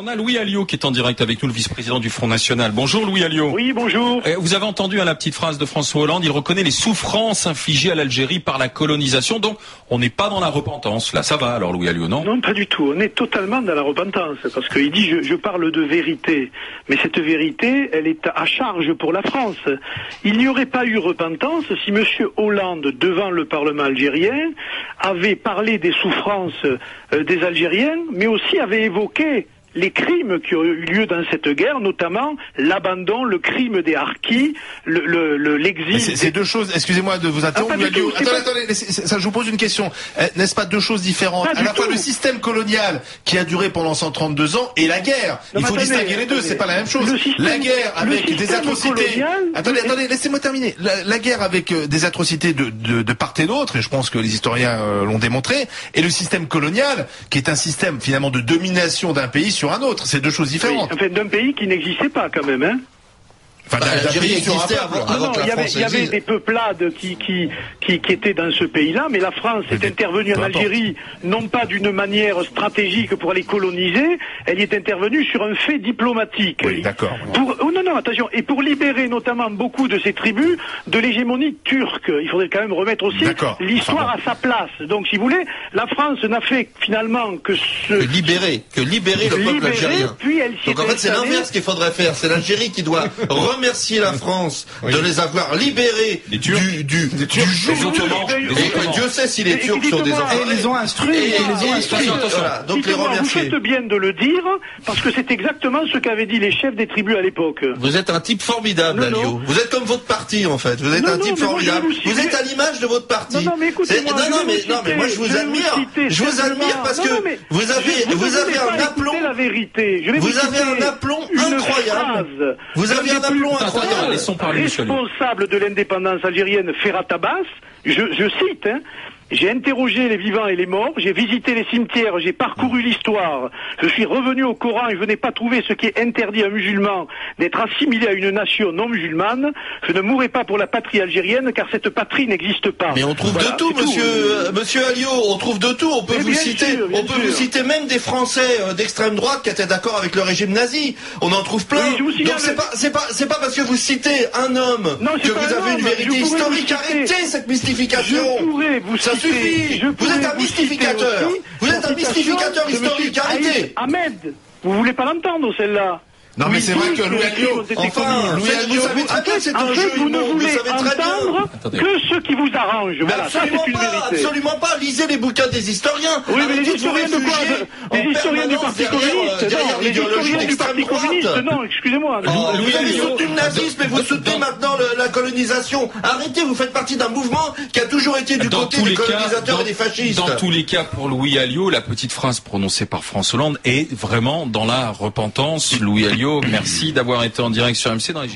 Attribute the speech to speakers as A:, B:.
A: On a Louis Alliot qui est en direct avec nous, le vice-président du Front National. Bonjour Louis Alliot.
B: Oui, bonjour.
A: Vous avez entendu la petite phrase de François Hollande, il reconnaît les souffrances infligées à l'Algérie par la colonisation, donc on n'est pas dans la repentance. Là, ça va alors Louis Alliot, non?
B: Non, pas du tout. On est totalement dans la repentance, parce qu'il dit je parle de vérité. Mais cette vérité, elle est à charge pour la France. Il n'y aurait pas eu repentance si monsieur Hollande, devant le Parlement algérien, avait parlé des souffrances des Algériens, mais aussi avait évoqué les crimes qui ont eu lieu dans cette guerre, notamment l'abandon, le crime des harkis, l'exil.
C: C'est deux choses, excusez-moi de vous interrompre. Attendez, ça, je vous pose une question. N'est-ce pas deux choses différentes? À la fois le système colonial qui a duré pendant 132 ans et la guerre. Il faut distinguer les deux, c'est pas la même chose. La guerre avec des atrocités. Attendez, laissez-moi terminer. La guerre avec des atrocités de part et d'autre, et je pense que les historiens l'ont démontré, et le système colonial, qui est un système finalement de domination d'un pays sur un autre, c'est deux choses différentes.
B: Oui, enfin, d'un pays qui n'existait pas quand même, hein.
D: Enfin, l'Algérie existait avant que la France
B: il y avait des peuplades qui étaient dans ce pays-là, mais la France est intervenue en Algérie, non pas d'une manière stratégique pour aller coloniser, elle y est intervenue sur un fait diplomatique.
C: Oui, d'accord.
B: Non, attention, et pour libérer notamment beaucoup de ces tribus de l'hégémonie turque. Il faudrait quand même remettre aussi l'histoire à sa place. Donc, si vous voulez, la France n'a fait finalement que
D: libérer le peuple algérien.
B: Puis elle
D: donc en fait, c'est l'inverse qu'il faudrait faire. C'est l'Algérie qui doit remercier la France de les avoir libérés du joug ottoman. Et Dieu sait si les Turcs sont des enfants.
B: Et ils les ont instruits.
D: Voilà, donc les remercier.
B: Vous faites bien de le dire, parce que c'est exactement ce qu'avaient dit les chefs des tribus à l'époque.
D: Vous êtes un type formidable, Alliot. Vous êtes comme votre parti, en fait. Vous êtes un type formidable. Vous êtes à l'image de votre parti.
B: Non, mais écoutez-moi.
D: Non, mais moi, je vous admire. Je vous admire parce que vous avez un aplomb. Vous avez un aplomb incroyable. Vous avez un aplomb incroyable.
B: Responsable de l'indépendance algérienne, Ferhat Abbas, je cite, hein, j'ai interrogé les vivants et les morts, j'ai visité les cimetières, j'ai parcouru l'histoire, je suis revenu au Coran et je n'ai pas trouvé ce qui est interdit à un musulman d'être assimilé à une nation non musulmane. Je ne mourrai pas pour la patrie algérienne car cette patrie n'existe pas.
D: Mais on trouve de tout, monsieur Alliot, on trouve de tout. On peut vous citer même des Français d'extrême droite qui étaient d'accord avec le régime nazi. On en trouve plein. Oui, donc c'est pas parce que vous citez un homme que vous avez une vérité historique. Arrêtez cette mystification. Ça suffit. Vous êtes un mystificateur. Vous êtes un mystificateur historique. Arrêtez.
B: Ahmed, vous voulez pas l'entendre celle-là?
C: Non, mais c'est vrai que Louis Alliot,
D: vous savez très bien, c'est un jeu
B: vous ne voulez entendre que ce qui vous arrange. Voilà, ça c'est une vérité.
D: Absolument pas. Lisez les bouquins des historiens.
B: Oui, mais les historiens de quoi? Les historiens du Parti communiste. Non, les historiens du Parti communiste. Non, excusez-moi.
D: Vous avez soutenu le nazisme et vous soutenez maintenant la colonisation. Arrêtez, vous faites partie d'un mouvement qui a toujours été du côté des colonisateurs et des fascistes.
A: Dans tous les cas, pour Louis Alliot, la petite phrase prononcée par François Hollande est vraiment dans la repentance. Louis Alliot, merci d'avoir été en direct sur MC dans les